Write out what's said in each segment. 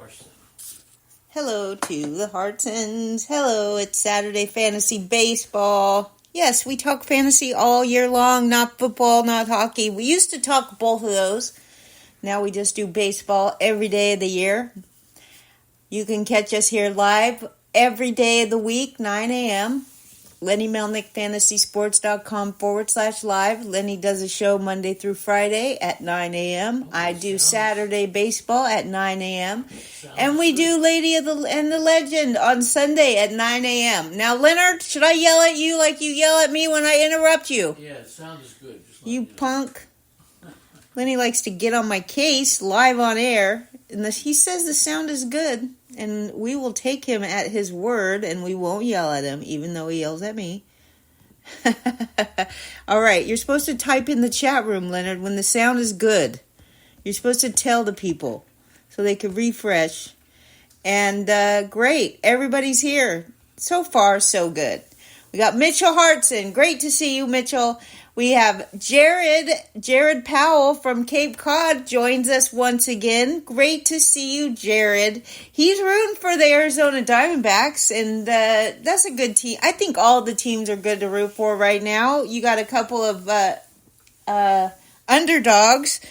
Carson. Hello to the Hartsons. Hello, it's Saturday Fantasy Baseball. Yes, we talk fantasy all year long, not football, not hockey. We used to talk both of those. Now we just do baseball every day of the year. You can catch us here live every day of the week, 9 a.m. Lenny Melnick, fantasysports.com/live. Lenny does a show Monday through Friday at 9 a.m. I do Saturday baseball at 9 a.m. And we do Lady of the Legend on Sunday at 9 a.m. Now, Leonard, should I yell at you like you yell at me when I interrupt you? Yeah, sound is good. You punk. Lenny likes to get on my case live on air. And he says the sound is good. And we will take him at his word, and we won't yell at him, even though he yells at me. All right, you're supposed to type in the chat room, Leonard, when the sound is good. You're supposed to tell the people so they can refresh. And great, everybody's here. So far, so good. We got Mitchell Hartson. Great to see you, Mitchell. We have Jared Powell from Cape Cod joins us once again. Great to see you, Jared. He's rooting for the Arizona Diamondbacks, and that's a good team. I think all the teams are good to root for right now. You got a couple of underdogs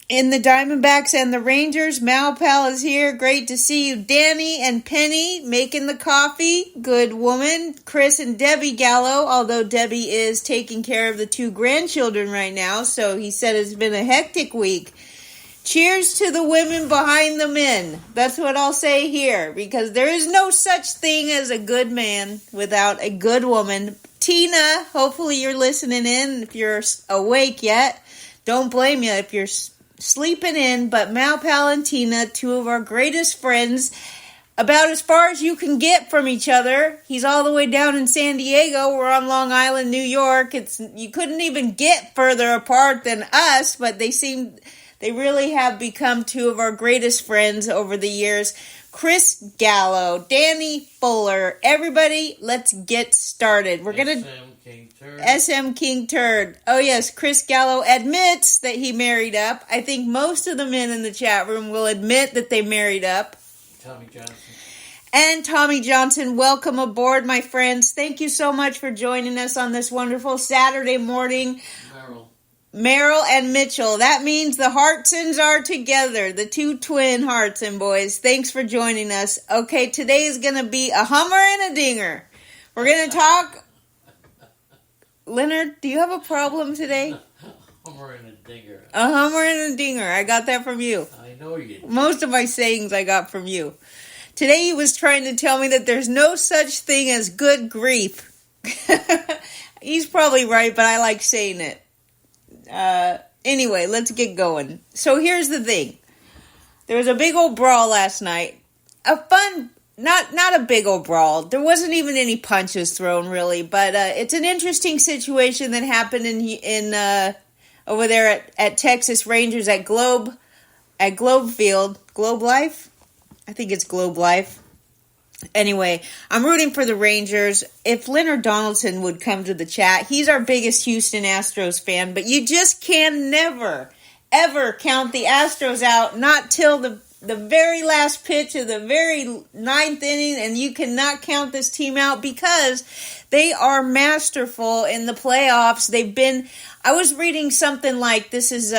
in the Diamondbacks and the Rangers. Malpal is here. Great to see you. Danny and Penny making the coffee. Good woman. Chris and Debbie Gallo, although Debbie is taking care of the 2 grandchildren right now, so he said it's been a hectic week. Cheers to the women behind the men. That's what I'll say here, because there is no such thing as a good man without a good woman. Tina, hopefully you're listening in if you're awake yet. Don't blame you if you're sleeping in, but Malpal and Tina, 2 of our greatest friends, about as far as you can get from each other. He's all the way down in San Diego. We're on Long Island, New York. You couldn't even get further apart than us, but they really have become 2 of our greatest friends over the years. Chris Gallo, Danny Fuller, everybody, let's get started. We're going to SM King Turd. Oh, yes, Chris Gallo admits that he married up. I think most of the men in the chat room will admit that they married up. Tommy Johnson. And Tommy Johnson, welcome aboard, my friends. Thank you so much for joining us on this wonderful Saturday morning. Merrill and Mitchell. That means the Hartsons are together. The 2 twin Hartson boys. Thanks for joining us. Okay, today is going to be a hummer and a dinger. We're going to talk... Leonard, do you have a problem today? Hummer and a dinger. A hummer and a dinger. I got that from you. I know you did. Most of my sayings I got from you. Today he was trying to tell me that there's no such thing as good grief. He's probably right, but I like saying it. Anyway, let's get going. So here's the thing. There was a big old brawl last night. A fun... Not a big old brawl. There wasn't even any punches thrown, really. But it's an interesting situation that happened in over there at Texas Rangers at Globe Field. Globe Life? I think it's Globe Life. Anyway, I'm rooting for the Rangers. If Leonard Donaldson would come to the chat, he's our biggest Houston Astros fan. But you just can never, ever count the Astros out, not till the very last pitch of the very 9th inning, and you cannot count this team out because they are masterful in the playoffs. I was reading something like this is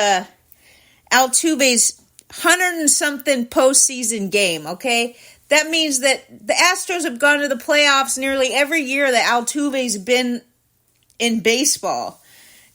Altuve's 100 and something postseason game, okay? That means that the Astros have gone to the playoffs nearly every year that Altuve's been in baseball.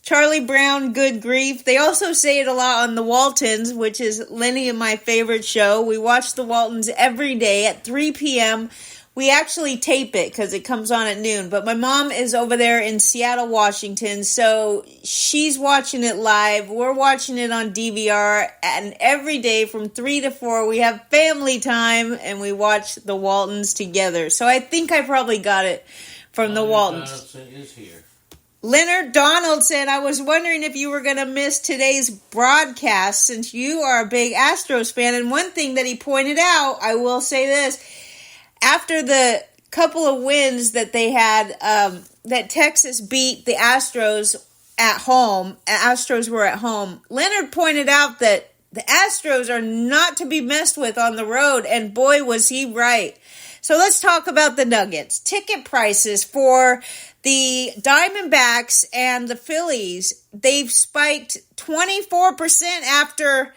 Charlie Brown, good grief. They also say it a lot on The Waltons, which is Lenny and my favorite show. We watch The Waltons every day at 3 p.m. We actually tape it because it comes on at noon. But my mom is over there in Seattle, Washington, so she's watching it live. We're watching it on DVR. And every day from 3 to 4, we have family time, and we watch The Waltons together. So I think I probably got it from The Waltons. Donaldson is here. Leonard Donaldson, I was wondering if you were going to miss today's broadcast since you are a big Astros fan. And one thing that he pointed out, I will say this, after the couple of wins that they had, that Texas beat the Astros at home, Astros were at home, Leonard pointed out that The Astros are not to be messed with on the road, and boy, was he right. So let's talk about the Nuggets. Ticket prices for the Diamondbacks and the Phillies, they've spiked 24% after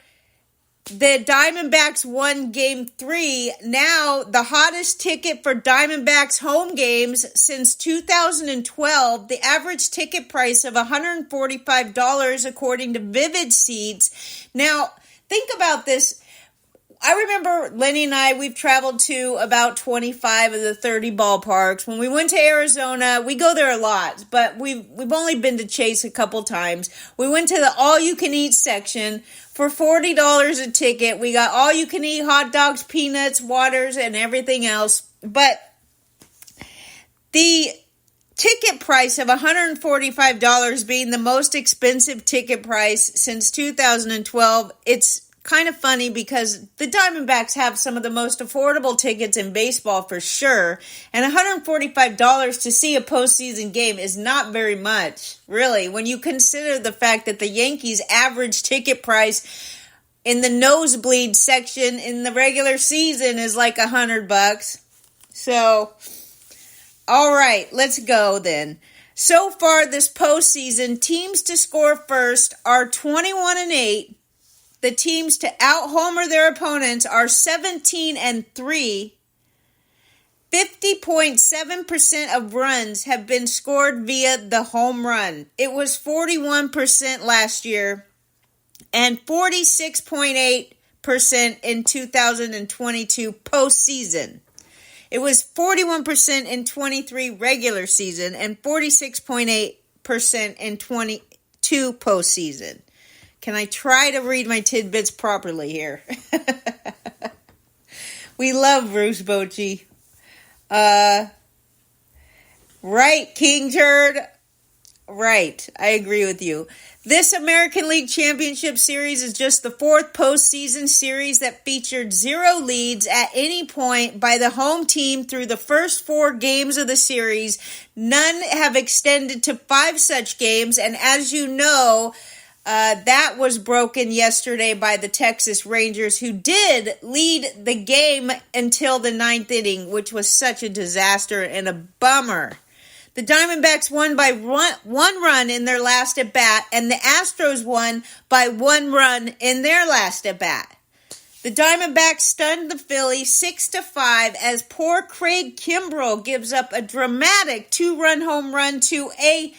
the Diamondbacks won Game 3. Now, the hottest ticket for Diamondbacks home games since 2012, the average ticket price of $145 according to Vivid Seats. Now, think about this. I remember Lenny and I, we've traveled to about 25 of the 30 ballparks. When we went to Arizona, we go there a lot, but we've only been to Chase a couple times. We went to the all-you-can-eat section for $40 a ticket. We got all-you-can-eat hot dogs, peanuts, waters, and everything else. But the ticket price of $145 being the most expensive ticket price since 2012, it's kind of funny because the Diamondbacks have some of the most affordable tickets in baseball for sure, and $145 to see a postseason game is not very much, really, when you consider the fact that the Yankees' average ticket price in the nosebleed section in the regular season is like $100. So, all right, let's go then. So far this postseason, teams to score first are 21-8. The teams to out-homer their opponents are 17-3. 50.7% of runs have been scored via the home run. It was 41% last year and 46.8% in 2022 postseason. It was 41% in 23 regular season and 46.8% in 22 postseason. Can I try to read my tidbits properly here? We love Bruce Bochy. Right, King Turd. Right, I agree with you. This American League Championship Series is just the fourth postseason series that featured 0 leads at any point by the home team through the first 4 games of the series. None have extended to 5 such games, and as you know, that was broken yesterday by the Texas Rangers, who did lead the game until the 9th inning, which was such a disaster and a bummer. The Diamondbacks won by one run in their last at-bat, and the Astros won by 1 run in their last at-bat. The Diamondbacks stunned the Phillies 6-5 as poor Craig Kimbrell gives up a dramatic 2-run home run to a,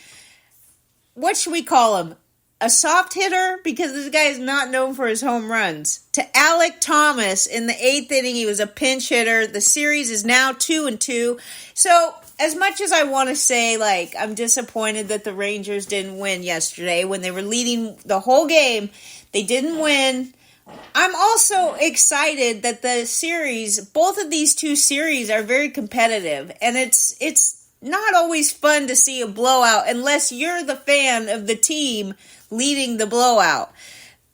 what should we call him? A soft hitter, because this guy is not known for his home runs. To Alek Thomas in the 8th inning, he was a pinch hitter. The series is now 2-2. So, as much as I want to say, I'm disappointed that the Rangers didn't win yesterday when they were leading the whole game, they didn't win. I'm also excited that the series, both of these 2 series are very competitive, and it's not always fun to see a blowout unless you're the fan of the team leading the blowout.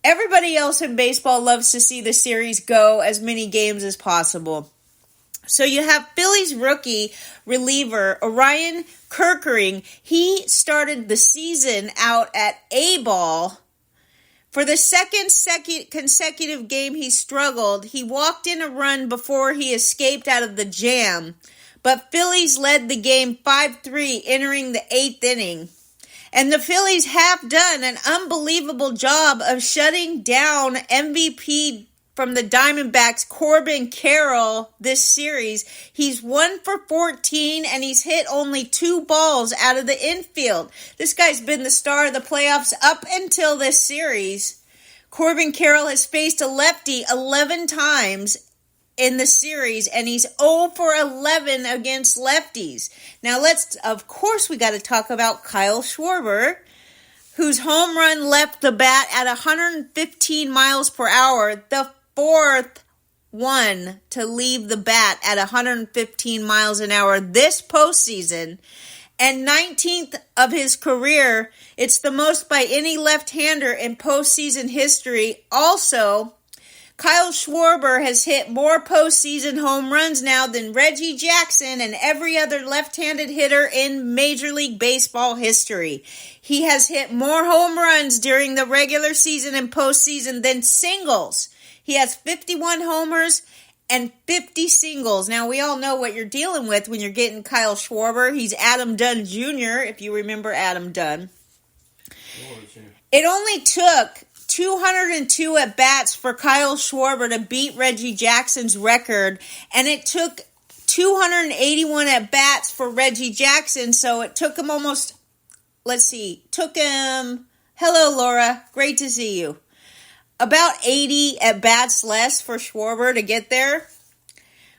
Everybody else in baseball loves to see the series go as many games as possible. So you have Phillies rookie reliever Orion Kerkering. He started the season out at A-ball. For the second consecutive game he struggled. He walked in a run before he escaped out of the jam. But Phillies led the game 5-3 entering the 8th inning. And the Phillies have done an unbelievable job of shutting down MVP from the Diamondbacks, Corbin Carroll, this series. He's 1 for 14, and he's hit only 2 balls out of the infield. This guy's been the star of the playoffs up until this series. Corbin Carroll has faced a lefty 11 times in the series, and he's 0 for 11 against lefties. Now of course we got to talk about Kyle Schwarber, whose home run left the bat at 115 miles per hour, the 4th one to leave the bat at 115 miles an hour this postseason, and 19th of his career. It's the most by any left-hander in postseason history. Also, Kyle Schwarber has hit more postseason home runs now than Reggie Jackson and every other left-handed hitter in Major League Baseball history. He has hit more home runs during the regular season and postseason than singles. He has 51 homers and 50 singles. Now, we all know what you're dealing with when you're getting Kyle Schwarber. He's Adam Dunn Jr., if you remember Adam Dunn. It only took 202 at-bats for Kyle Schwarber to beat Reggie Jackson's record, and it took 281 at-bats for Reggie Jackson, so it took him almost, hello Laura, great to see you, about 80 at-bats less for Schwarber to get there,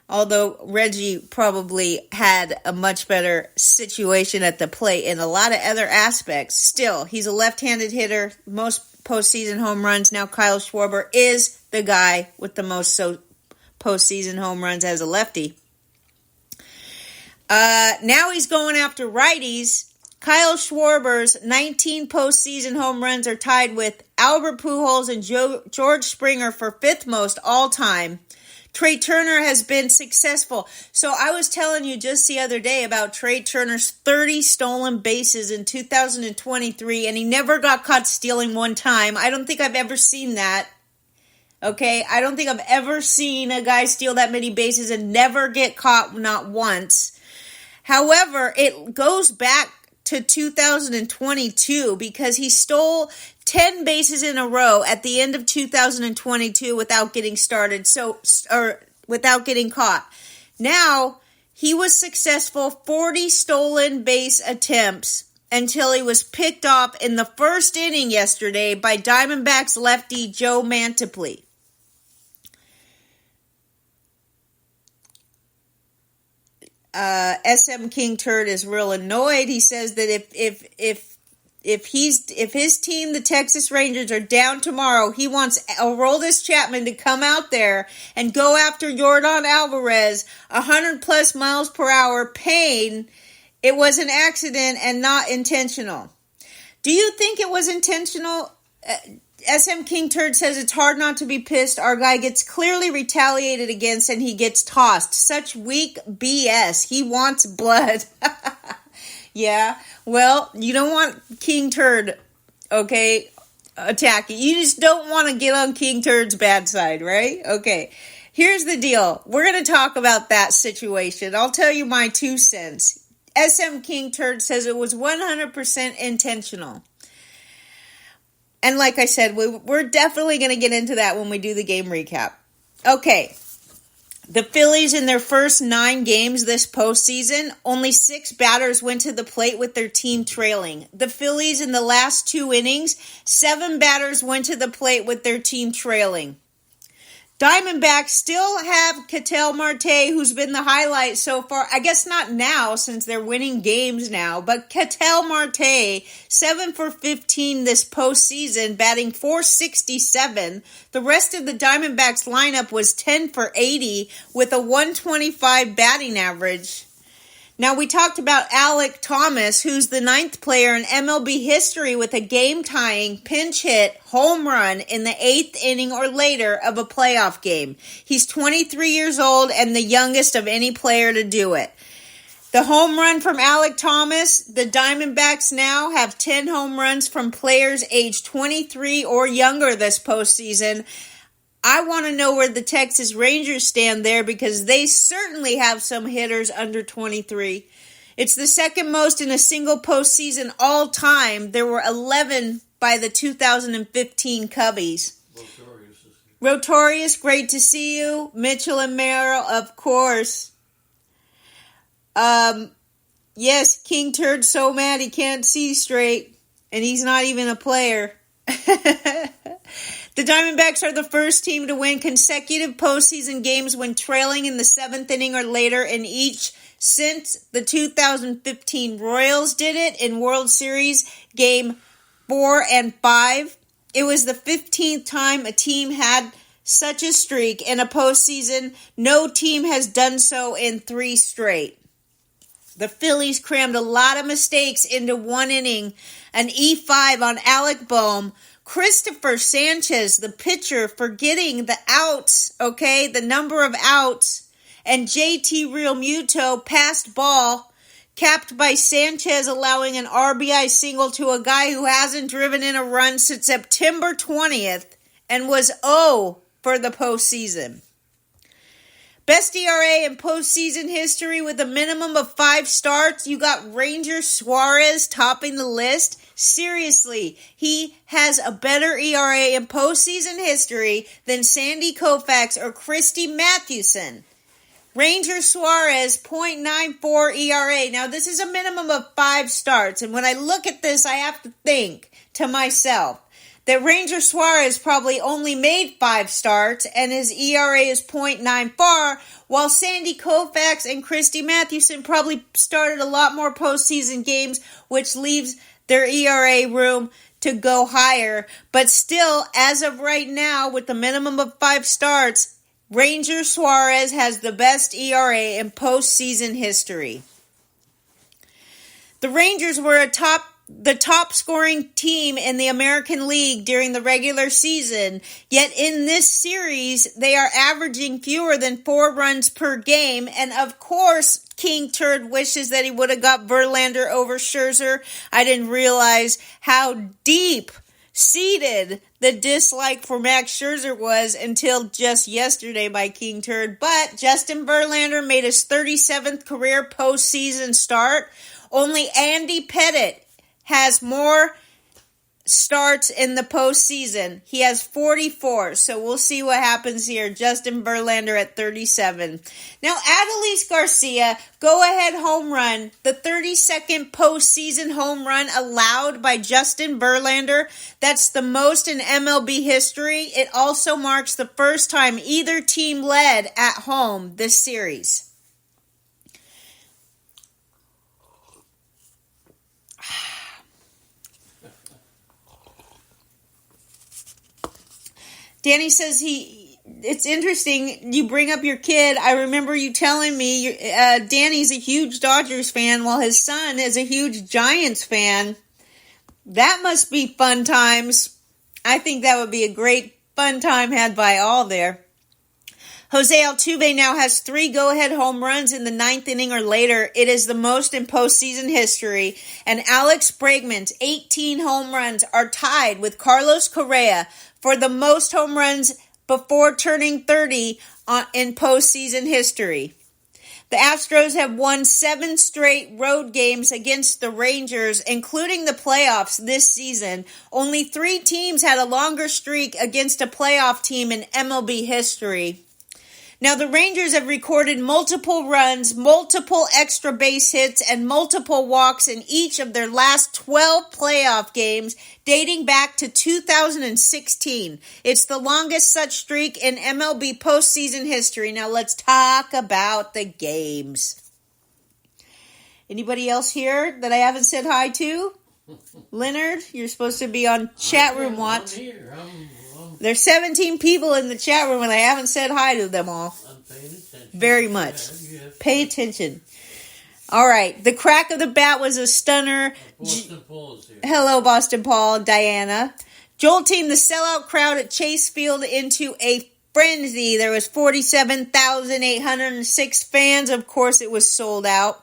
although Reggie probably had a much better situation at the plate in a lot of other aspects. Still, he's a left-handed hitter, most postseason home runs. Now Kyle Schwarber is the guy with the most postseason home runs as a lefty. Now he's going after righties. Kyle Schwarber's 19 postseason home runs are tied with Albert Pujols and George Springer for fifth most all time. Trey Turner has been successful. So I was telling you just the other day about Trey Turner's 30 stolen bases in 2023, and he never got caught stealing one time. I don't think I've ever seen that. Okay? I don't think I've ever seen a guy steal that many bases and never get caught, not once. However, it goes back to 2022 because he stole 10 bases in a row at the end of 2022 without getting without getting caught. Now, he was successful 40 stolen base attempts until he was picked off in the first inning yesterday by Diamondbacks lefty Joe Mantiply. SM King Turd is real annoyed. He says that if his team, the Texas Rangers, are down tomorrow, he wants Aroldis Chapman to come out there and go after Yordan Alvarez 100 plus miles per hour, pain. It was an accident and not intentional. Do you think it was intentional? SM King Turd says it's hard not to be pissed. Our guy gets clearly retaliated against and he gets tossed. Such weak BS. He wants blood. Yeah, well, you don't want King Turd, okay, attacking. You just don't want to get on King Turd's bad side, right? Okay, here's the deal. We're going to talk about that situation. I'll tell you my 2 cents. SM King Turd says it was 100% intentional. And like I said, we're definitely going to get into that when we do the game recap. Okay, the Phillies in their first 9 games this postseason, only 6 batters went to the plate with their team trailing. The Phillies in the last 2 innings, 7 batters went to the plate with their team trailing. Diamondbacks still have Ketel Marte, who's been the highlight so far. I guess not now, since they're winning games now, but Ketel Marte, 7 for 15 this postseason, batting .467. The rest of the Diamondbacks lineup was 10 for 80 with a .125 batting average. Now, we talked about Alek Thomas, who's the 9th player in MLB history with a game-tying pinch hit home run in the 8th inning or later of a playoff game. He's 23 years old and the youngest of any player to do it. The home run from Alek Thomas, the Diamondbacks now have 10 home runs from players aged 23 or younger this postseason. I want to know where the Texas Rangers stand there because they certainly have some hitters under 23. It's the second most in a single postseason all time. There were 11 by the 2015 Cubbies. Rotorius, great to see you. Mitchell and Merrill, of course. Yes, King Turd's so mad he can't see straight, and he's not even a player. The Diamondbacks are the first team to win consecutive postseason games when trailing in the 7th inning or later in each since the 2015 Royals did it in World Series Game 4 and 5. It was the 15th time a team had such a streak in a postseason. No team has done so in 3 straight. The Phillies crammed a lot of mistakes into 1 inning. An E5 on Alec Bohm Christopher Sanchez, the pitcher, for getting the outs, okay, the number of outs, and JT Realmuto passed ball, capped by Sanchez allowing an RBI single to a guy who hasn't driven in a run since September 20th and was 0 for the postseason. Best ERA in postseason history with a minimum of 5 starts. You got Ranger Suarez topping the list. Seriously, he has a better ERA in postseason history than Sandy Koufax or Christy Mathewson. Ranger Suarez, .94 ERA. Now, this is a minimum of 5 starts. And when I look at this, I have to think to myself that Ranger Suarez probably only made 5 starts and his ERA is .94, while Sandy Koufax and Christy Mathewson probably started a lot more postseason games, which leaves their ERA room to go higher. But still, as of right now, with the minimum of 5 starts, Ranger Suarez has the best ERA in postseason history. The Rangers were the top scoring team in the American League during the regular season, yet in this series, they are averaging fewer than 4 runs per game, and of course, King Turd wishes that he would have got Verlander over Scherzer. I didn't realize how deep-seated the dislike for Max Scherzer was until just yesterday by King Turd, but Justin Verlander made his 37th career postseason start. Only Andy Pettitte has more starts in the postseason. He has 44, so we'll see what happens here. Justin Verlander at 37. Now, Adolis Garcia, go-ahead home run, the 32nd postseason home run allowed by Justin Verlander. That's the most in MLB history. It also marks the first time either team led at home this series. Danny says it's interesting you bring up your kid. I remember you telling me Danny's a huge Dodgers fan while his son is a huge Giants fan. That must be fun times. I think that would be a great fun time had by all there. Jose Altuve now has 3 go-ahead home runs in the 9th inning or later. It is the most in postseason history. And Alex Bregman's 18 home runs are tied with Carlos Correa for the most home runs before turning 30 in postseason history. The Astros have won 7 straight road games against the Rangers, including the playoffs this season. Only 3 teams had a longer streak against a playoff team in MLB history. Now, the Rangers have recorded multiple runs, multiple extra base hits, and multiple walks in each of their last 12 playoff games, dating back to 2016. It's the longest such streak in MLB postseason history. Now, let's talk about the games. Anybody else here that I haven't said hi to? Leonard, you're supposed to be on chat room watch. There's 17 people in the chat room and I haven't said hi to them all. I'm paying attention. Very much. Pay attention. All right. The crack of the bat was a stunner. Boston Paul's here. Hello, Boston Paul, Diana. Jolting the sellout crowd at Chase Field into a frenzy. There was 47,806 fans. Of course, it was sold out.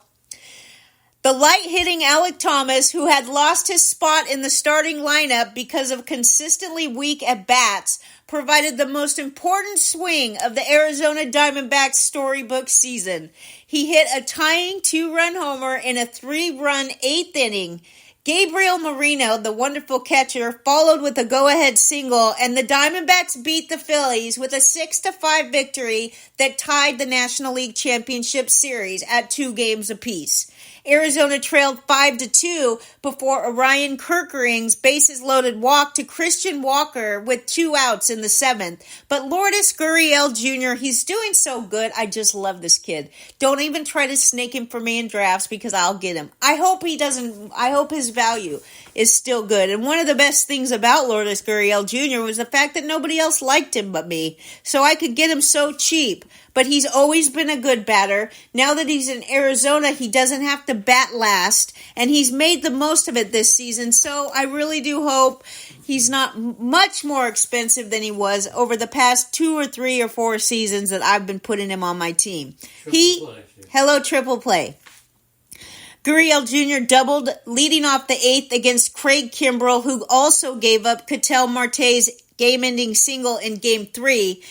The light-hitting Alek Thomas, who had lost his spot in the starting lineup because of consistently weak at-bats, provided the most important swing of the Arizona Diamondbacks storybook season. He hit a tying 2-run homer in a 3-run 8th inning. Gabriel Moreno, the wonderful catcher, followed with a go-ahead single, and the Diamondbacks beat the Phillies with a 6-5 victory that tied the National League Championship Series at 2 games apiece. Arizona trailed 5-2 before Orion Kerkering's bases-loaded walk to Christian Walker with 2 outs in the 7th. But Lourdes Gurriel Jr., he's doing so good. I just love this kid. Don't even try to snake him for me in drafts because I'll get him. I hope his value is still good. And one of the best things about Lourdes Gurriel Jr. was the fact that nobody else liked him but me. So I could get him so cheap. But he's always been a good batter. Now that he's in Arizona, he doesn't have to bat last. And he's made the most of it this season. So I really do hope he's not much more expensive than he was over the past 2 or 3 or 4 seasons that I've been putting him on my team. Hello, triple play. Gurriel Jr. doubled, leading off the 8th against Craig Kimbrell, who also gave up Ketel Marte's game-ending single in Game 3.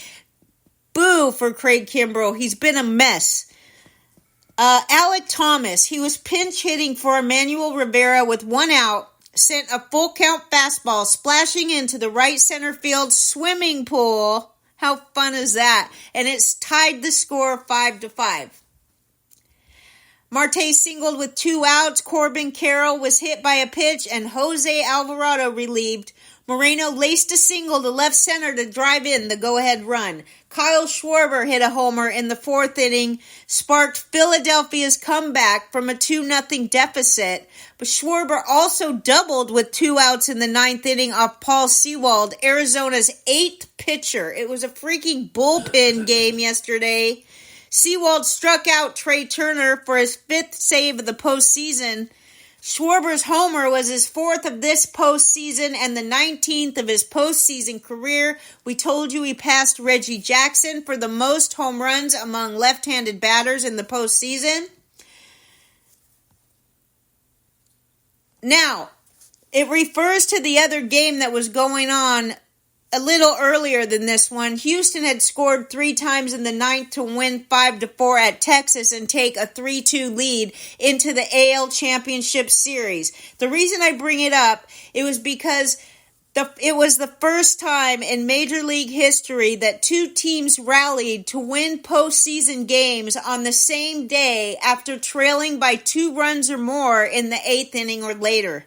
Boo for Craig Kimbrell. He's been a mess. Alek Thomas, he was pinch hitting for Emmanuel Rivera with 1 out, sent a full count fastball splashing into the right center field swimming pool. How fun is that? And it's tied the score 5-5. Marte singled with 2 outs. Corbin Carroll was hit by a pitch, and Jose Alvarado relieved. Moreno laced a single to left center to drive in the go-ahead run. Kyle Schwarber hit a homer in the 4th inning, sparked Philadelphia's comeback from a 2-0 deficit. But Schwarber also doubled with 2 outs in the 9th inning off Paul Sewald, Arizona's 8th pitcher. It was a freaking bullpen game yesterday. Sewald struck out Trey Turner for his 5th save of the postseason. Schwarber's homer was his 4th of this postseason and the 19th of his postseason career. We told you he passed Reggie Jackson for the most home runs among left-handed batters in the postseason. Now, it refers to the other game that was going on a little earlier than this one. Houston had scored 3 times in the 9th to win 5-4 at Texas and take a 3-2 lead into the AL Championship Series. The reason I bring it up, it was because it was the first time in Major League history that 2 teams rallied to win postseason games on the same day after trailing by 2 runs or more in the 8th inning or later.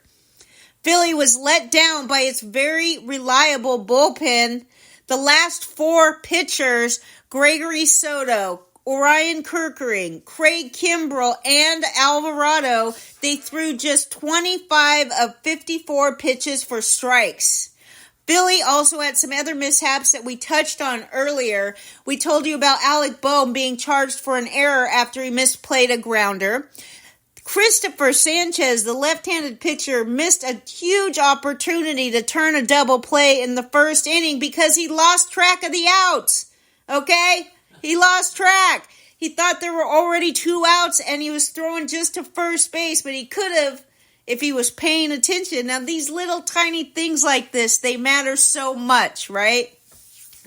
Philly was let down by its very reliable bullpen. The last 4 pitchers, Gregory Soto, Orion Kerkering, Craig Kimbrell, and Alvarado, they threw just 25 of 54 pitches for strikes. Philly also had some other mishaps that we touched on earlier. We told you about Alec Bohm being charged for an error after he misplayed a grounder. Christopher Sanchez, the left-handed pitcher, missed a huge opportunity to turn a double play in the 1st inning because he lost track of the outs. Okay? He lost track. He thought there were already 2 outs and he was throwing just to first base, but he could have if he was paying attention. Now, these little tiny things like this, they matter so much, right?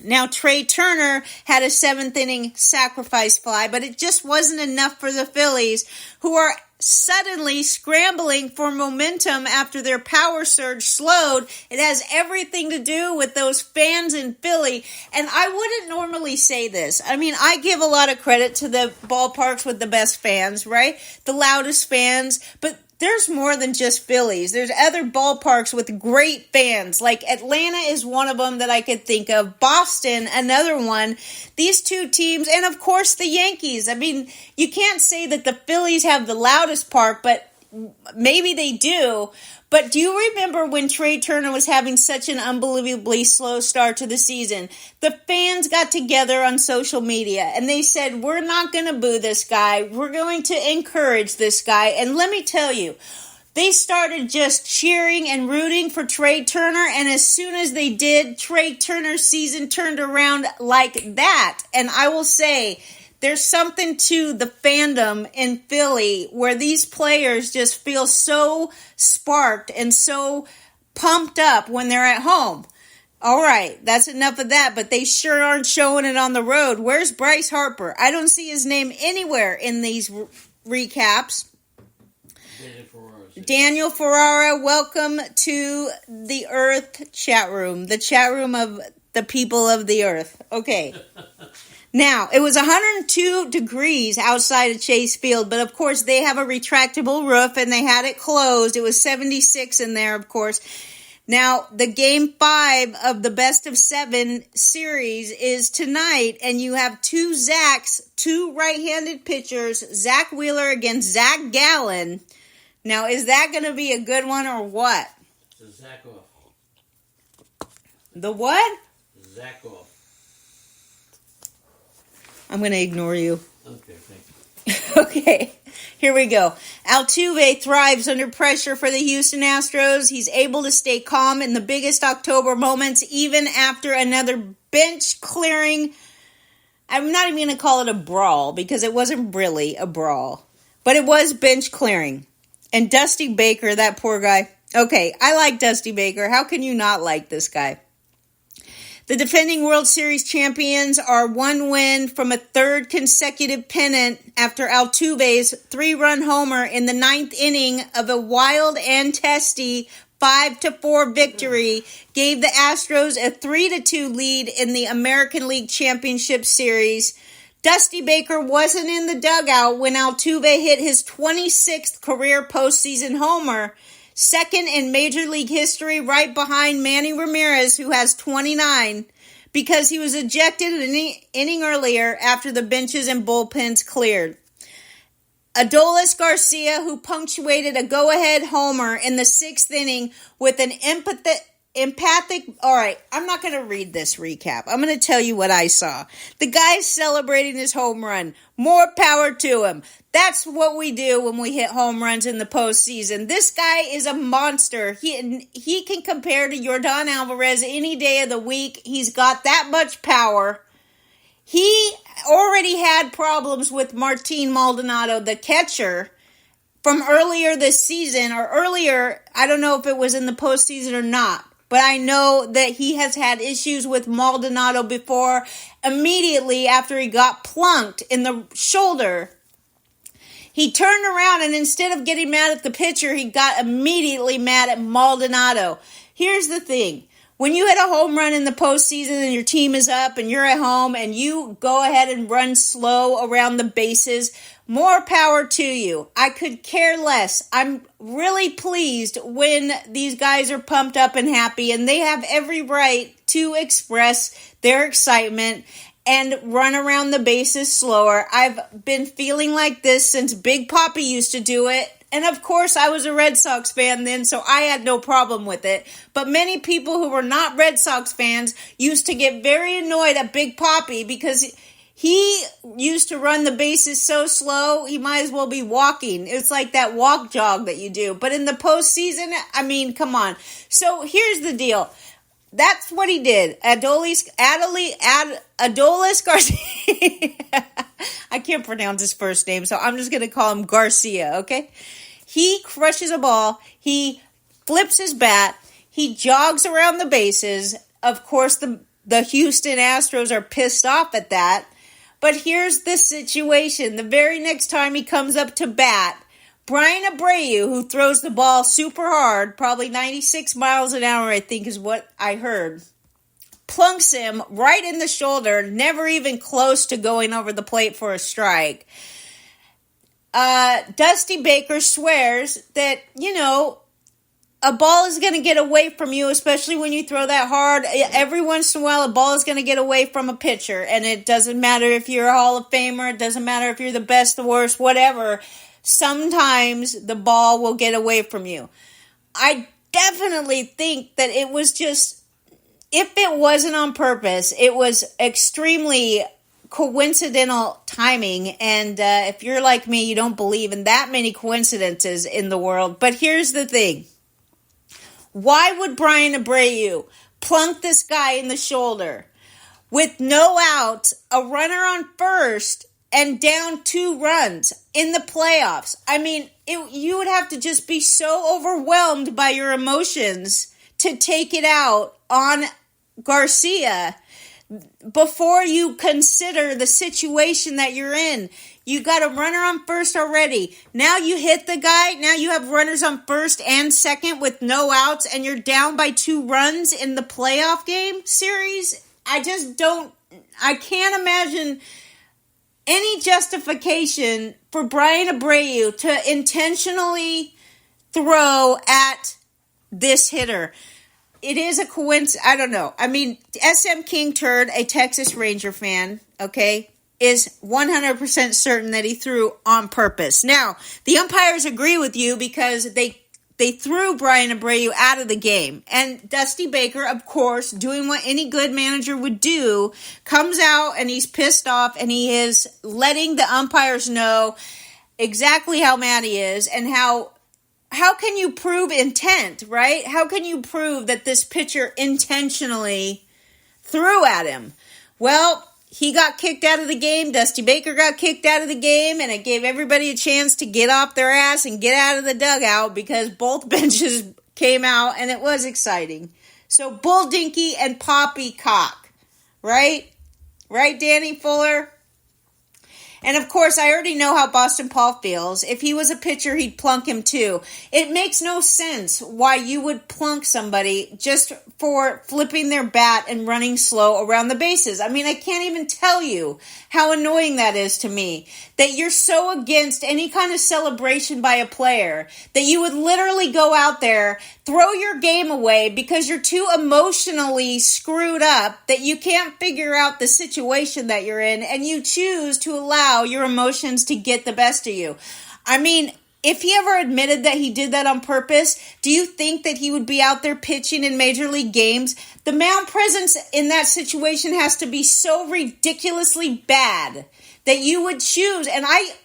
Now, Trey Turner had a 7th inning sacrifice fly, but it just wasn't enough for the Phillies, who are suddenly scrambling for momentum after their power surge slowed. It has everything to do with those fans in Philly. And I wouldn't normally say this. I mean, I give a lot of credit to the ballparks with the best fans, right? The loudest fans. But there's more than just Phillies. There's other ballparks with great fans. Like Atlanta is one of them that I could think of. Boston, another one. These 2 teams, and of course the Yankees. I mean, you can't say that the Phillies have the loudest park, but maybe they do. But do you remember when Trey Turner was having such an unbelievably slow start to the season? The fans got together on social media and they said, we're not going to boo this guy. We're going to encourage this guy. And let me tell you, they started just cheering and rooting for Trey Turner. And as soon as they did, Trey Turner's season turned around like that. And I will say, there's something to the fandom in Philly where these players just feel so sparked and so pumped up when they're at home. All right, that's enough of that, but they sure aren't showing it on the road. Where's Bryce Harper? I don't see his name anywhere in these recaps. Daniel Ferrara, welcome to the Earth chat room, the chat room of the people of the Earth. Okay. Now, it was 102 degrees outside of Chase Field, but of course they have a retractable roof and they had it closed. It was 76 in there, of course. Now, the Game 5 of the Best of 7 series is tonight, and you have 2 Zacks, 2 right-handed pitchers, Zach Wheeler against Zach Gallen. Now, is that going to be a good one or what? Zakov. The what? Zakov. I'm going to ignore you. Okay, thanks. Okay, here we go. Altuve thrives under pressure for the Houston Astros. He's able to stay calm in the biggest October moments, even after another bench-clearing. I'm not even going to call it a brawl, because it wasn't really a brawl. But it was bench-clearing. And Dusty Baker, that poor guy. Okay, I like Dusty Baker. How can you not like this guy? The defending World Series champions are one win from a third consecutive pennant after Altuve's 3-run homer in the 9th inning of a wild and testy 5-4 victory gave the Astros a 3-2 lead in the American League Championship Series. Dusty Baker wasn't in the dugout when Altuve hit his 26th career postseason homer, second in Major League history, right behind Manny Ramirez, who has 29, because he was ejected an inning earlier after the benches and bullpens cleared. Adolis Garcia, who punctuated a go-ahead homer in the 6th inning with an empathic... All right, I'm not going to read this recap. I'm going to tell you what I saw. The guy's celebrating his home run. More power to him. That's what we do when we hit home runs in the postseason. This guy is a monster. He can compare to Yordan Alvarez any day of the week. He's got that much power. He already had problems with Martin Maldonado, the catcher, from earlier this season, or earlier, I don't know if it was in the postseason or not, but I know that he has had issues with Maldonado before, immediately after he got plunked in the shoulder. He turned around, and instead of getting mad at the pitcher, he got immediately mad at Maldonado. Here's the thing. When you hit a home run in the postseason and your team is up and you're at home and you go ahead and run slow around the bases, more power to you. I could care less. I'm really pleased when these guys are pumped up and happy, and they have every right to express their excitement and run around the bases slower. I've been feeling like this since Big Papi used to do it. And of course, I was a Red Sox fan then, so I had no problem with it. But many people who were not Red Sox fans used to get very annoyed at Big Papi because he used to run the bases so slow, he might as well be walking. It's like that walk jog that you do. But in the postseason, I mean, come on. So here's the deal. That's what he did. Adolis Garcia. I can't pronounce his first name, so I'm just going to call him Garcia, okay? He crushes a ball. He flips his bat. He jogs around the bases. Of course, the Houston Astros are pissed off at that. But here's the situation. The very next time he comes up to bat, Brian Abreu, who throws the ball super hard, probably 96 miles an hour, I think is what I heard, plunks him right in the shoulder, never even close to going over the plate for a strike. Dusty Baker swears that, a ball is going to get away from you, especially when you throw that hard. Every once in a while, a ball is going to get away from a pitcher, and it doesn't matter if you're a Hall of Famer, it doesn't matter if you're the best, the worst, whatever. Sometimes the ball will get away from you. I definitely think that it was just, if it wasn't on purpose, it was extremely coincidental timing. And if you're like me, you don't believe in that many coincidences in the world. But here's the thing. Why would Brian Abreu plunk this guy in the shoulder with no outs, a runner on first, and down 2 runs in the playoffs? I mean, you would have to just be so overwhelmed by your emotions to take it out on Garcia before you consider the situation that you're in. You got a runner on first already. Now you hit the guy. Now you have runners on first and second with no outs, and you're down by 2 runs in the playoff game series. I can't imagine any justification for Brian Abreu to intentionally throw at this hitter. It is a coincidence. I don't know. I mean, SM King Turd, a Texas Ranger fan, okay, is 100% certain that he threw on purpose. Now, the umpires agree with you because they they threw Brian Abreu out of the game. And Dusty Baker, of course, doing what any good manager would do, comes out and he's pissed off and he is letting the umpires know exactly how mad he is and how can you prove intent, right? How can you prove that this pitcher intentionally threw at him? Well, he got kicked out of the game. Dusty Baker got kicked out of the game, and it gave everybody a chance to get off their ass and get out of the dugout because both benches came out, and it was exciting. So, Bull Dinky and Poppycock, right? Right, Danny Fuller? And of course, I already know how Boston Paul feels. If he was a pitcher, he'd plunk him too. It makes no sense why you would plunk somebody just for flipping their bat and running slow around the bases. I mean, I can't even tell you how annoying that is to me. That you're so against any kind of celebration by a player that you would literally go out there, throw your game away because you're too emotionally screwed up that you can't figure out the situation that you're in, and you choose to allow your emotions to get the best of you. I mean, if he ever admitted that he did that on purpose, do you think that he would be out there pitching in major league games? The mound presence in that situation has to be so ridiculously bad that you would choose. And I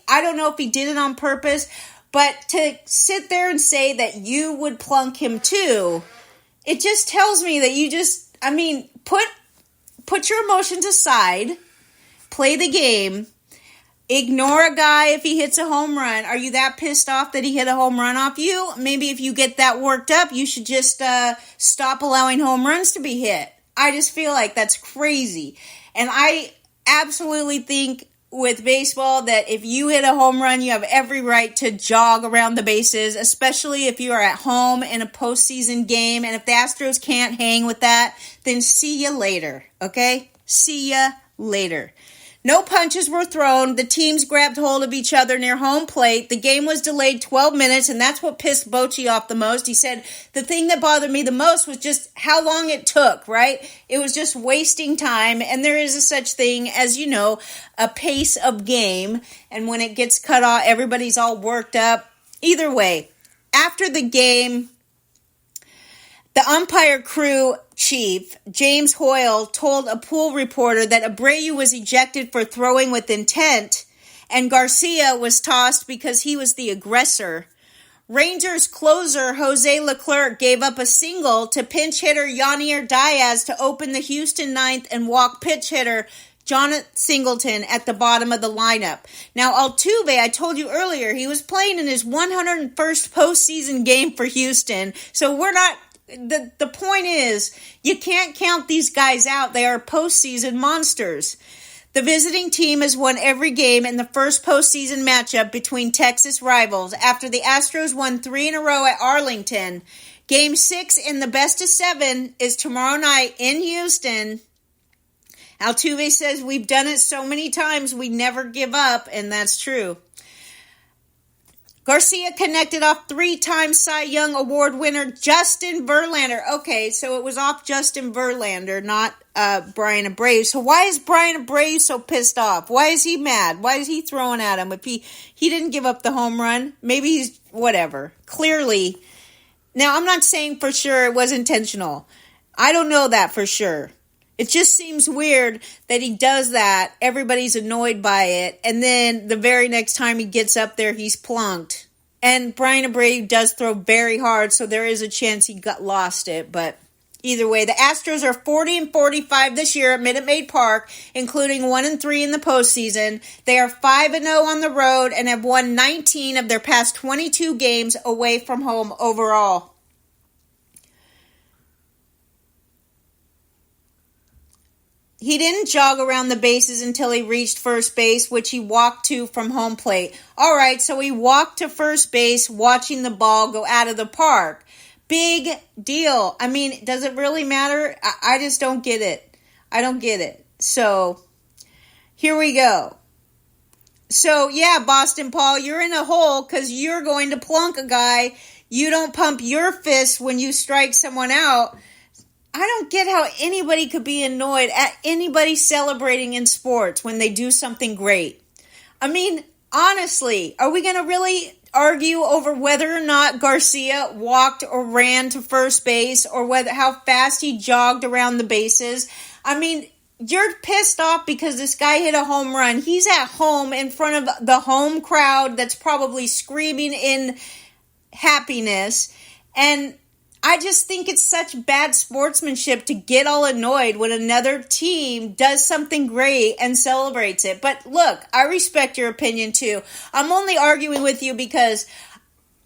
don't know if he did it on purpose, but to sit there and say that you would plunk him too, it just tells me that you just, put your emotions aside, play the game, ignore a guy if he hits a home run. Are you that pissed off that he hit a home run off you? Maybe if you get that worked up, you should just stop allowing home runs to be hit. I just feel like that's crazy. And I absolutely think with baseball that if you hit a home run, you have every right to jog around the bases, especially if you are at home in a postseason game. And if the Astros can't hang with that, then see you later, okay? See ya later. No punches were thrown. The teams grabbed hold of each other near home plate. The game was delayed 12 minutes, and that's what pissed Bochy off the most. He said, the thing that bothered me the most was just how long it took, right? It was just wasting time, and there is a such thing as, a pace of game, and when it gets cut off, everybody's all worked up. Either way, after the game, the umpire crew chief, James Hoyle, told a pool reporter that Abreu was ejected for throwing with intent and Garcia was tossed because he was the aggressor. Rangers closer Jose Leclerc gave up a single to pinch hitter Yanier Diaz to open the Houston ninth and walk pitch hitter Jonathan Singleton at the bottom of the lineup. Now, Altuve, I told you earlier, he was playing in his 101st postseason game for Houston, so we're not... The point is, you can't count these guys out. They are postseason monsters. The visiting team has won every game in the first postseason matchup between Texas rivals after the Astros won 3 in a row at Arlington. Game 6 in the best of 7 is tomorrow night in Houston. Altuve says, we've done it so many times, we never give up, and that's true. Garcia connected off 3-time Cy Young Award winner Justin Verlander. Okay, so it was off Justin Verlander, not Brian Abreu. So why is Brian Abreu so pissed off? Why is he mad? Why is he throwing at him? If he didn't give up the home run, maybe he's whatever. Clearly. Now, I'm not saying for sure it was intentional. I don't know that for sure. It just seems weird that he does that. Everybody's annoyed by it. And then the very next time he gets up there, he's plunked. And Brian Abreu does throw very hard, so there is a chance he lost it. But either way, the Astros are 40-45 this year at Minute Maid Park, including 1-3 in the postseason. They are 5-0 on the road and have won 19 of their past 22 games away from home overall. He didn't jog around the bases until he reached first base, which he walked to from home plate. All right, so he walked to first base watching the ball go out of the park. Big deal. I mean, does it really matter? I just don't get it. I don't get it. So, here we go. So, yeah, Boston Paul, you're in a hole because you're going to plunk a guy. You don't pump your fist when you strike someone out. I don't get how anybody could be annoyed at anybody celebrating in sports when they do something great. I mean, honestly, are we going to really argue over whether or not Garcia walked or ran to first base or how fast he jogged around the bases. I mean, you're pissed off because this guy hit a home run. He's at home in front of the home crowd that's probably screaming in happiness. And I just think it's such bad sportsmanship to get all annoyed when another team does something great and celebrates it. But look, I respect your opinion too. I'm only arguing with you because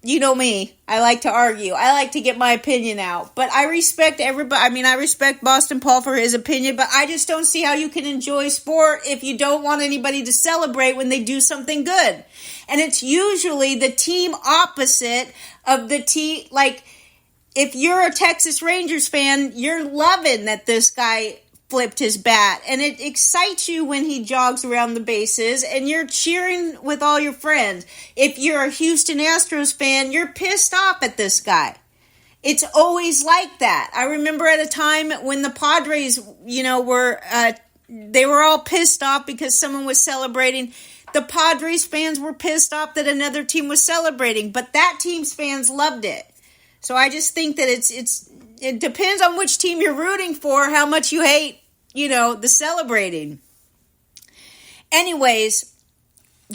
you know me. I like to argue. I like to get my opinion out. But I respect everybody. I mean, I respect Boston Paul for his opinion, but I just don't see how you can enjoy sport if you don't want anybody to celebrate when they do something good. And it's usually the team opposite of the team, like, if you're a Texas Rangers fan, you're loving that this guy flipped his bat. And it excites you when he jogs around the bases and you're cheering with all your friends. If you're a Houston Astros fan, you're pissed off at this guy. It's always like that. I remember at a time when the Padres, they were all pissed off because someone was celebrating. The Padres fans were pissed off that another team was celebrating, but that team's fans loved it. So I just think that it depends on which team you're rooting for, how much you hate, the celebrating. Anyways,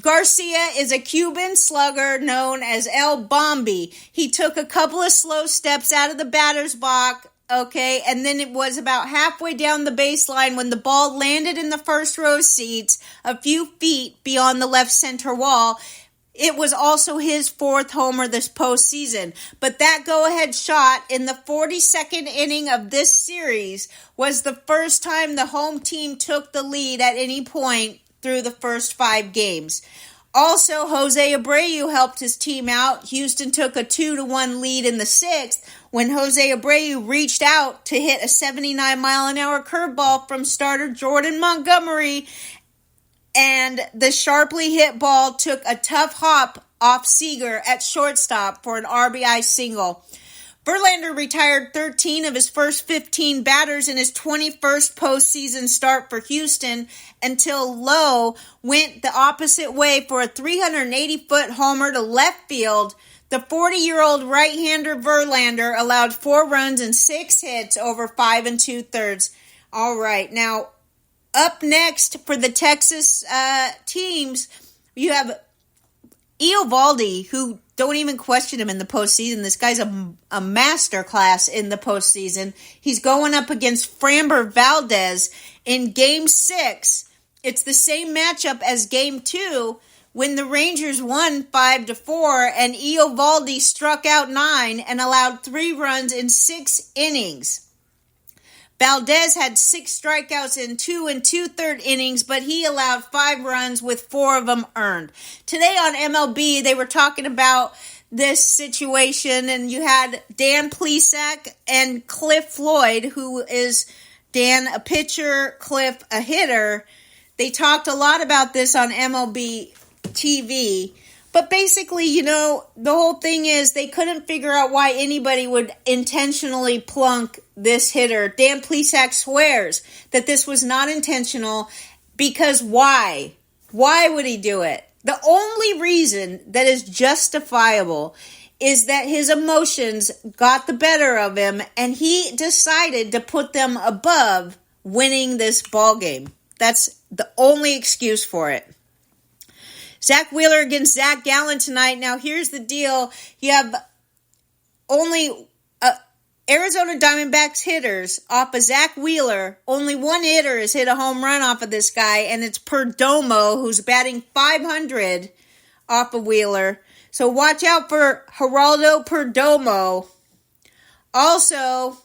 Garcia is a Cuban slugger known as El Bombi. He took a couple of slow steps out of the batter's box, okay, and then it was about halfway down the baseline when the ball landed in the first row seats, a few feet beyond the left center wall. It was also his fourth homer this postseason. But that go-ahead shot in the 42nd inning of this series was the first time the home team took the lead at any point through the first 5 games. Also, Jose Abreu helped his team out. Houston took a 2-1 lead in the 6th when Jose Abreu reached out to hit a 79-mile-an-hour curveball from starter Jordan Montgomery, and the sharply hit ball took a tough hop off Seager at shortstop for an RBI single. Verlander retired 13 of his first 15 batters in his 21st postseason start for Houston until Lowe went the opposite way for a 380-foot homer to left field. The 40-year-old right-hander Verlander allowed 4 runs and 6 hits over 5 2/3. All right, now up next for the Texas teams, you have Eovaldi, who don't even question him in the postseason. This guy's a master class in the postseason. He's going up against Framber Valdez in Game 6. It's the same matchup as Game 2 when the Rangers won 5-4 and Eovaldi struck out 9 and allowed 3 runs in 6 innings. Valdez had 6 strikeouts in 2 2/3 innings, but he allowed 5 runs with 4 of them earned. Today on MLB, they were talking about this situation, and you had Dan Plesac and Cliff Floyd, who is Dan a pitcher, Cliff a hitter. They talked a lot about this on MLB TV. But basically, the whole thing is they couldn't figure out why anybody would intentionally plunk this hitter. Dan Plesac swears that this was not intentional because why? Why would he do it? The only reason that is justifiable is that his emotions got the better of him and he decided to put them above winning this ball game. That's the only excuse for it. Zach Wheeler against Zach Gallen tonight. Now, here's the deal. You have only Arizona Diamondbacks hitters off of Zach Wheeler. Only one hitter has hit a home run off of this guy, and it's Perdomo, who's batting .500 off of Wheeler. So watch out for Geraldo Perdomo. Also,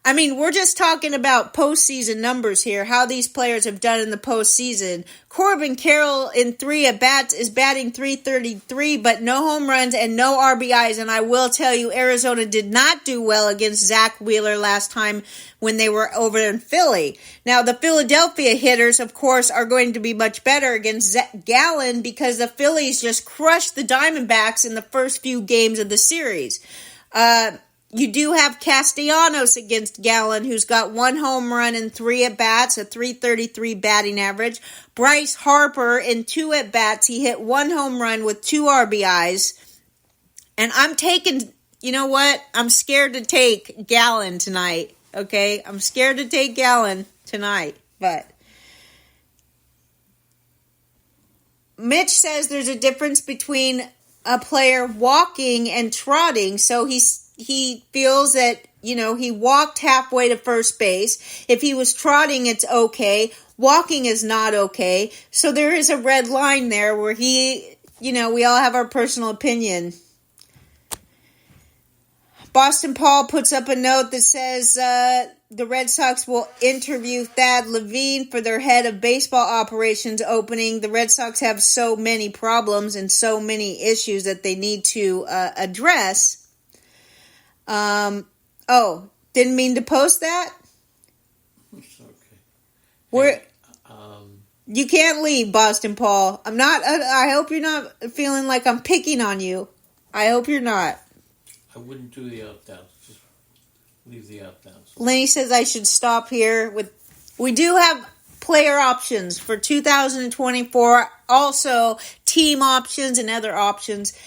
we're just talking about postseason numbers here, how these players have done in the postseason. Corbin Carroll in 3 at-bats is batting .333, but no home runs and no RBIs. And I will tell you, Arizona did not do well against Zach Wheeler last time when they were over in Philly. Now, the Philadelphia hitters, of course, are going to be much better against Gallen because the Phillies just crushed the Diamondbacks in the first few games of the series. You do have Castellanos against Gallen, who's got 1 home run and 3 at-bats, a .333 batting average. Bryce Harper in 2 at-bats. He hit 1 home run with 2 RBIs. And I'm taking, you know what? I'm scared to take Gallen tonight, okay? I'm scared to take Gallen tonight, but Mitch says there's a difference between a player walking and trotting, so he feels that, he walked halfway to first base. If he was trotting, it's okay. Walking is not okay. So there is a red line there where we all have our personal opinion. Boston Paul puts up a note that says the Red Sox will interview Thad Levine for their head of baseball operations opening. The Red Sox have so many problems and so many issues that they need to address. Didn't mean to post that. It's okay. We're you can't leave, Boston Paul. I hope you're not feeling like I'm picking on you. I hope you're not. I wouldn't do the out-downs. Just leave the out-downs. Lenny says I should stop here. We do have player options for 2024. Also, team options and other options.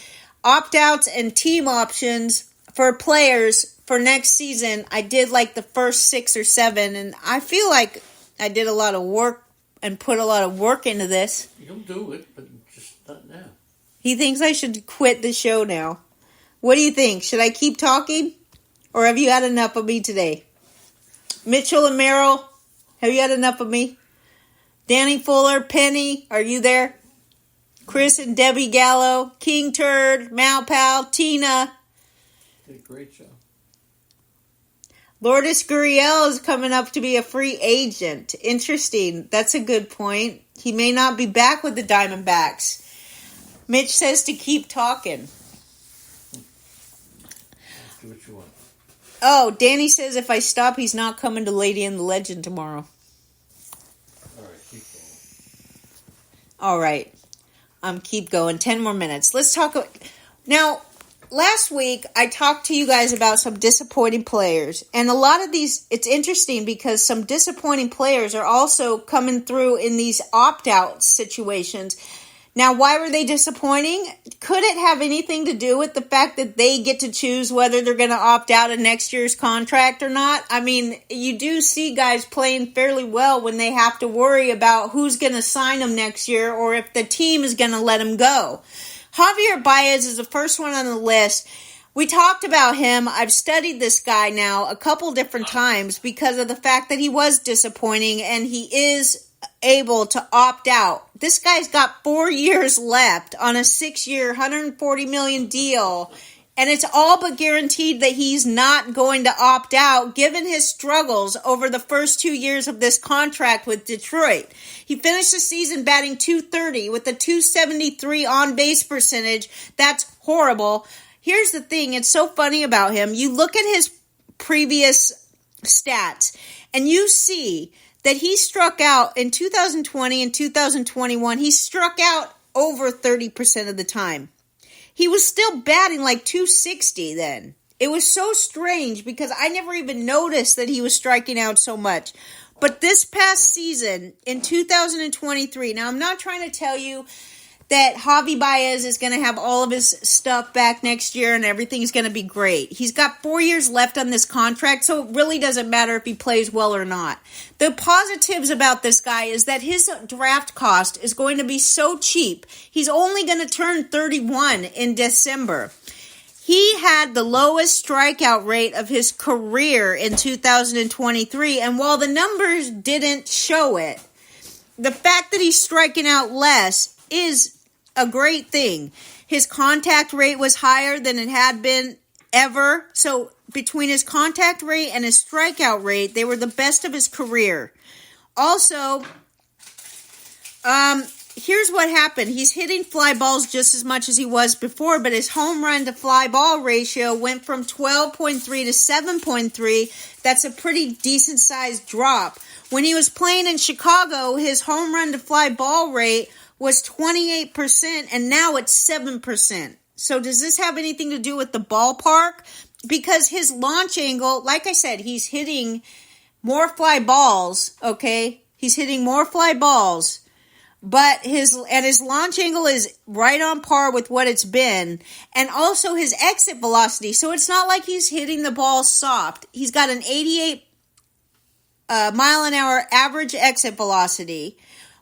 Opt-outs and team options for players for next season. I did like the first 6 or 7, and I feel like I did a lot of work and put a lot of work into this. You'll do it, but just not now. He thinks I should quit the show now. What do you think? Should I keep talking? Or have you had enough of me today? Mitchell and Merrill, have you had enough of me? Danny Fuller, Penny, are you there? Chris and Debbie Gallo, King Turd, Malpal, Tina. Did a great job. Lourdes Gurriel is coming up to be a free agent. Interesting. That's a good point. He may not be back with the Diamondbacks. Mitch says to keep talking. Do what you want. Oh, Danny says if I stop, he's not coming to Lady and the Legend tomorrow. All right, keep going. All right. Keep going. 10 more minutes. Let's talk. Now, last week, I talked to you guys about some disappointing players. And a lot of these, it's interesting because some disappointing players are also coming through in these opt-out situations. Now, why were they disappointing? Could it have anything to do with the fact that they get to choose whether they're going to opt out of next year's contract or not? I mean, you do see guys playing fairly well when they have to worry about who's going to sign them next year or if the team is going to let them go. Javier Baez is the first one on the list. We talked about him. I've studied this guy now a couple different times because of the fact that he was disappointing and he is able to opt out. This guy's got 4 years left on a 6-year, $140 million deal, and it's all but guaranteed that he's not going to opt out given his struggles over the first 2 years of this contract with Detroit. He finished the season batting .230 with a .273 on-base percentage. That's horrible. Here's the thing. It's so funny about him. You look at his previous stats, and you see that he struck out in 2020 and 2021. He struck out over 30% of the time. He was still batting like .260 then. It was so strange because I never even noticed that he was striking out so much. But this past season, in 2023, now I'm not trying to tell you that Javi Baez is going to have all of his stuff back next year and everything's going to be great. He's got 4 years left on this contract, so it really doesn't matter if he plays well or not. The positives about this guy is that his draft cost is going to be so cheap. He's only going to turn 31 in December. He had the lowest strikeout rate of his career in 2023, and while the numbers didn't show it, the fact that he's striking out less is a great thing. His contact rate was higher than it had been ever. So between his contact rate and his strikeout rate, they were the best of his career. Also, here's what happened. He's hitting fly balls just as much as he was before, but his home run to fly ball ratio went from 12.3 to 7.3. That's a pretty decent sized drop. When he was playing in Chicago, his home run to fly ball rate was 28%, and now it's 7%. So does this have anything to do with the ballpark? because his launch angle, like I said, he's hitting more fly balls, okay? He's hitting more fly balls. But his launch angle is right on par with what it's been. And also his exit velocity. So it's not like he's hitting the ball soft. He's got an 88 mile an hour average exit velocity,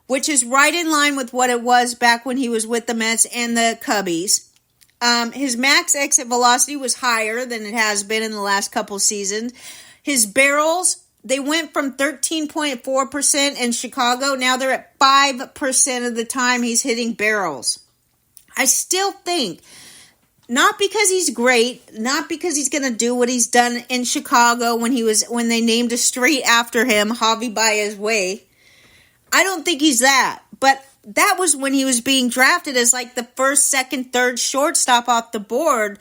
which is right in line with what it was back when he was with the Mets and the Cubbies. His max exit velocity was higher than it has been in the last couple seasons. His barrels, they went from 13.4% in Chicago. Now they're at 5% of the time he's hitting barrels. I still think, not because he's great, not because he's going to do what he's done in Chicago when they named a street after him, Javi Baez Way. I don't think he's that. But that was when he was being drafted as like the first, second, third shortstop off the board.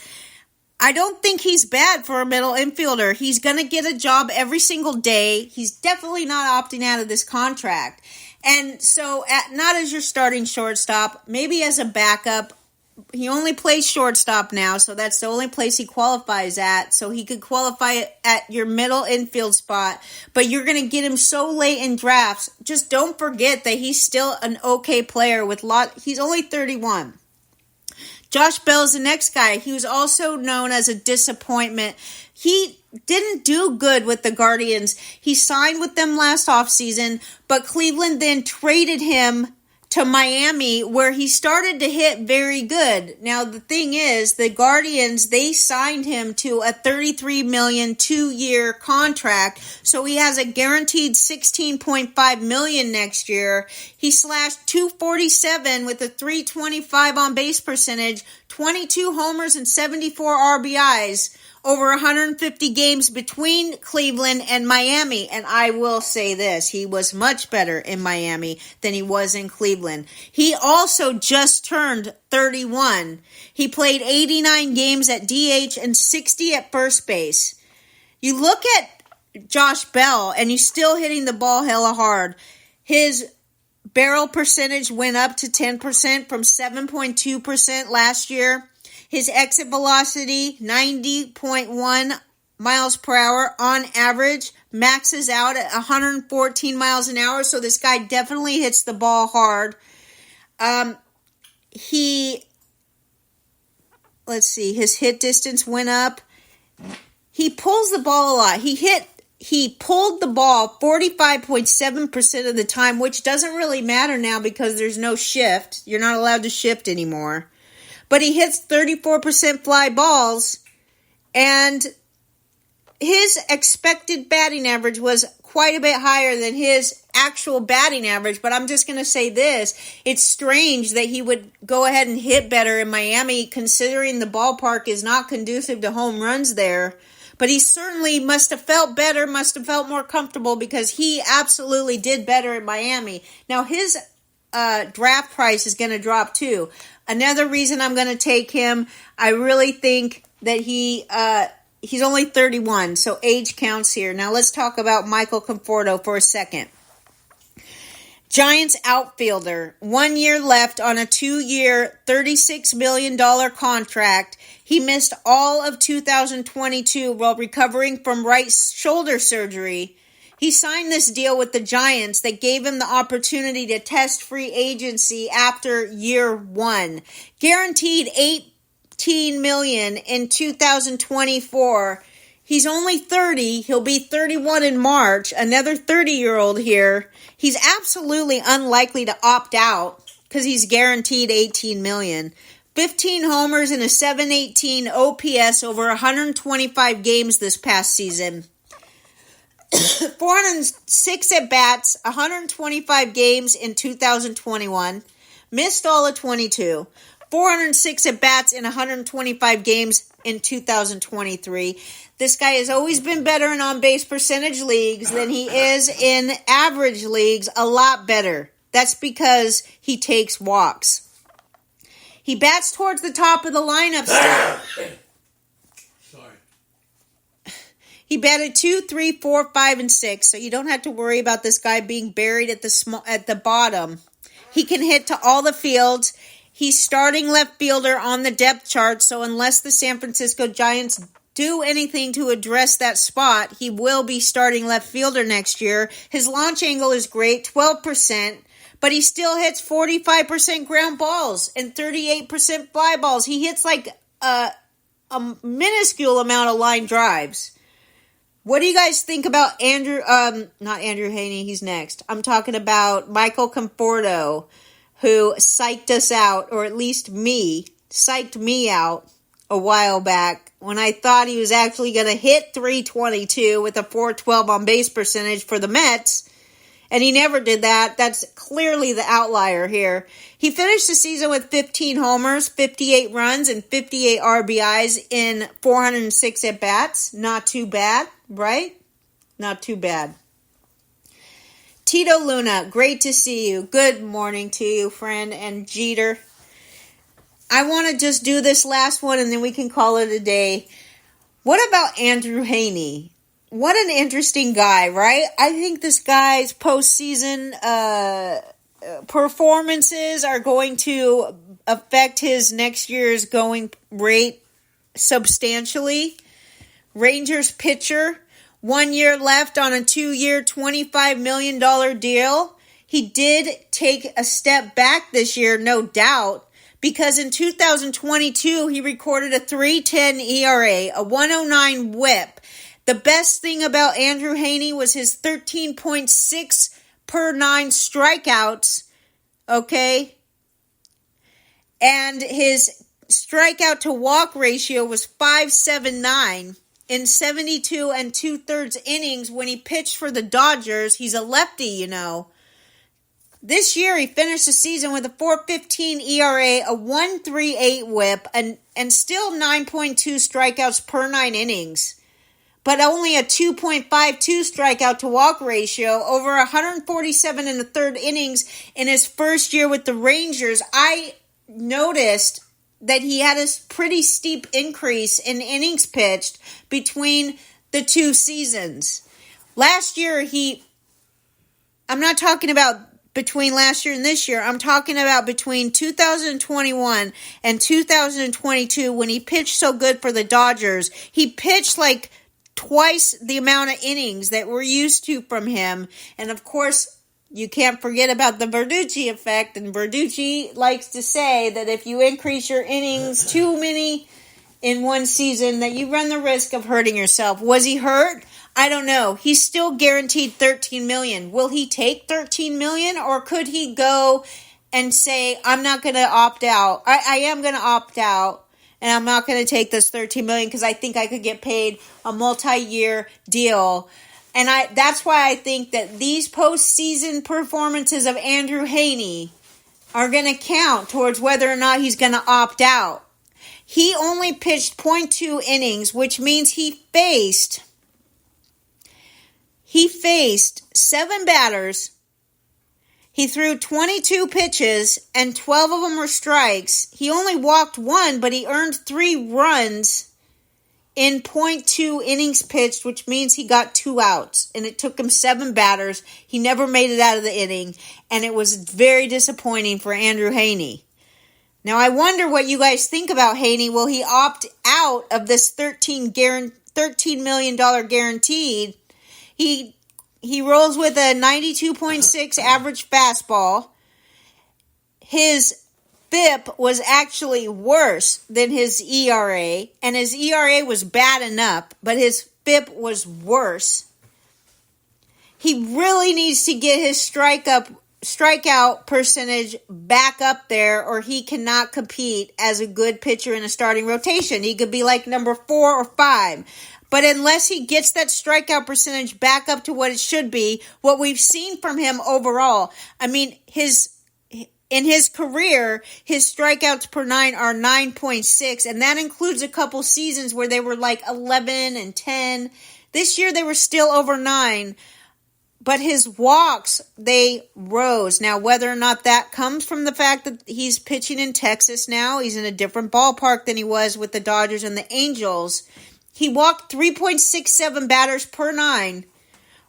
I don't think he's bad for a middle infielder. He's going to get a job every single day. He's definitely not opting out of this contract. And so, not as your starting shortstop, maybe as a backup. He only plays shortstop now, so that's the only place he qualifies at. So he could qualify at your middle infield spot. But you're going to get him so late in drafts. Just don't forget that he's still an okay player he's only 31. Josh Bell's the next guy. He was also known as a disappointment. He didn't do good with the Guardians. He signed with them last offseason, but Cleveland then traded him to Miami, where he started to hit very good. Now, the thing is, the Guardians, they signed him to a $33 million 2-year contract, so he has a guaranteed $16.5 million next year. He slashed .247 with a .325 on base percentage, 22 homers and 74 RBIs over 150 games between Cleveland and Miami. And I will say this, he was much better in Miami than he was in Cleveland. He also just turned 31. He played 89 games at DH and 60 at first base. You look at Josh Bell, and he's still hitting the ball hella hard. His barrel percentage went up to 10% from 7.2% last year. His exit velocity, 90.1 miles per hour on average, maxes out at 114 miles an hour. So this guy definitely hits the ball hard. His hit distance went up. He pulls the ball a lot. He pulled the ball 45.7% of the time, which doesn't really matter now because there's no shift. You're not allowed to shift anymore. But he hits 34% fly balls, and his expected batting average was quite a bit higher than his actual batting average. But I'm just going to say this. It's strange that he would go ahead and hit better in Miami, considering the ballpark is not conducive to home runs there. But he certainly must have felt better, must have felt more comfortable, because he absolutely did better in Miami. Now, his draft price is going to drop too. Another reason I'm going to take him, I really think that he's only 31, so age counts here. Now let's talk about Michael Conforto for a second. Giants outfielder, 1 year left on a 2-year, $36 million contract. He missed all of 2022 while recovering from right shoulder surgery. He signed this deal with the Giants that gave him the opportunity to test free agency after year 1. Guaranteed $18 million in 2024. He's only 30. He'll be 31 in March. Another 30-year-old here. He's absolutely unlikely to opt out because he's guaranteed $18 million. 15 homers and a .718 OPS over 125 games this past season. 406 at-bats, 125 games in 2021. Missed all of 22. 406 at-bats in 125 games in 2023. This guy has always been better in on-base percentage leagues than he is in average leagues. A lot better. That's because he takes walks. He bats towards the top of the lineup still. He batted 2, 3, 4, 5, and 6, so you don't have to worry about this guy being buried at the bottom. He can hit to all the fields. He's starting left fielder on the depth chart, so unless the San Francisco Giants do anything to address that spot, he will be starting left fielder next year. His launch angle is great, 12%, but he still hits 45% ground balls and 38% fly balls. He hits like a minuscule amount of line drives. What do you guys think about not Andrew Heaney, he's next. I'm talking about Michael Conforto, who psyched us out, or at least psyched me out a while back when I thought he was actually going to hit 322 with a 412 on base percentage for the Mets. And he never did that. That's clearly the outlier here. He finished the season with 15 homers, 58 runs, and 58 RBIs in 406 at-bats. Not too bad, right? Not too bad. Tito Luna, great to see you. Good morning to you, friend. And Jeter, I want to just do this last one and then we can call it a day. What about Andrew Heaney? What an interesting guy, right? I think this guy's postseason performances are going to affect his next year's going rate substantially. Rangers pitcher, 1 year left on a 2-year, $25 million deal. He did take a step back this year, no doubt, because in 2022, he recorded a 3.10 ERA, a 109 whip. The best thing about Andrew Heaney was his 13.6 per 9 strikeouts, okay? And his strikeout to walk ratio was 5.79 in 72 and 2/3 innings when he pitched for the Dodgers. He's a lefty, you know. This year, he finished the season with a 4.15 ERA, a 1.38 whip, and still 9.2 strikeouts per 9 innings. But only a 2.52 strikeout to walk ratio, over 147 in the 3rd innings in his first year with the Rangers. I noticed that he had a pretty steep increase in innings pitched between the 2 seasons. Last year, I'm not talking about between last year and this year. I'm talking about between 2021 and 2022 when he pitched so good for the Dodgers. He pitched like twice the amount of innings that we're used to from him. And of course, you can't forget about the Verducci effect. And Verducci likes to say that if you increase your innings too many in one season, that you run the risk of hurting yourself. Was he hurt? I don't know. He's still guaranteed $13 million. Will he take $13 million, or could he go and say, I'm not going to opt out. I am going to opt out, and I'm not going to take this $13 million because I think I could get paid a multi-year deal. And that's why I think that these postseason performances of Andrew Heaney are going to count towards whether or not he's going to opt out. He only pitched 0.2 innings, which means he faced 7 batters. He threw 22 pitches, and 12 of them were strikes. He only walked 1, but he earned 3 runs in 0.2 innings pitched, which means he got 2 outs. And it took him 7 batters. He never made it out of the inning, and it was very disappointing for Andrew Heaney. Now, I wonder what you guys think about Heaney. Will he opt out of this $13 million guaranteed? He rolls with a 92.6 average fastball. His FIP was actually worse than his ERA, and his ERA was bad enough, but his FIP was worse. He really needs to get his strikeout percentage back up there, or he cannot compete as a good pitcher in a starting rotation. He could be like number 4 or 5. But unless he gets that strikeout percentage back up to what it should be, what we've seen from him overall, I mean, in his career, his strikeouts per 9 are 9.6, and that includes a couple seasons where they were like 11 and 10. This year they were still over 9, but his walks, they rose. Now, whether or not that comes from the fact that he's pitching in Texas now, he's in a different ballpark than he was with the Dodgers and the Angels. He walked 3.67 batters per 9,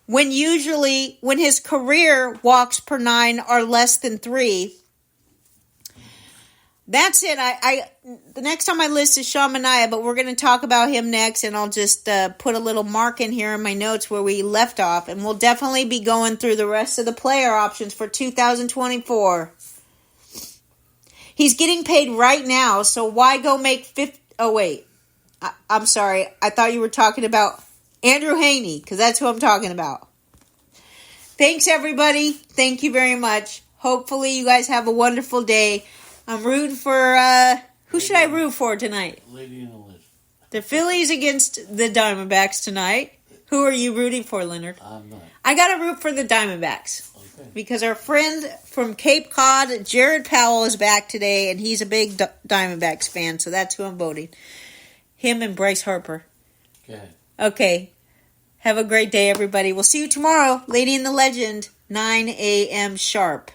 when his career walks per 9 are less than 3. That's it. The next time I list is Sean Mania, but we're going to talk about him next, and I'll just put a little mark in here in my notes where we left off, and we'll definitely be going through the rest of the player options for 2024. He's getting paid right now, so why go make 50? Oh, wait. I'm sorry. I thought you were talking about Andrew Haney, because that's who I'm talking about. Thanks, everybody. Thank you very much. Hopefully, you guys have a wonderful day. I'm rooting for, who should I root for tonight? Lady in the List. The Phillies against the Diamondbacks tonight. Who are you rooting for, Leonard? I'm not. I got to root for the Diamondbacks. Okay. Because our friend from Cape Cod, Jared Powell, is back today, and he's a big Diamondbacks fan, so that's who I'm voting. Him and Bryce Harper. Okay. Okay. Have a great day, everybody. We'll see you tomorrow. Lady in the Legend, 9 a.m. sharp.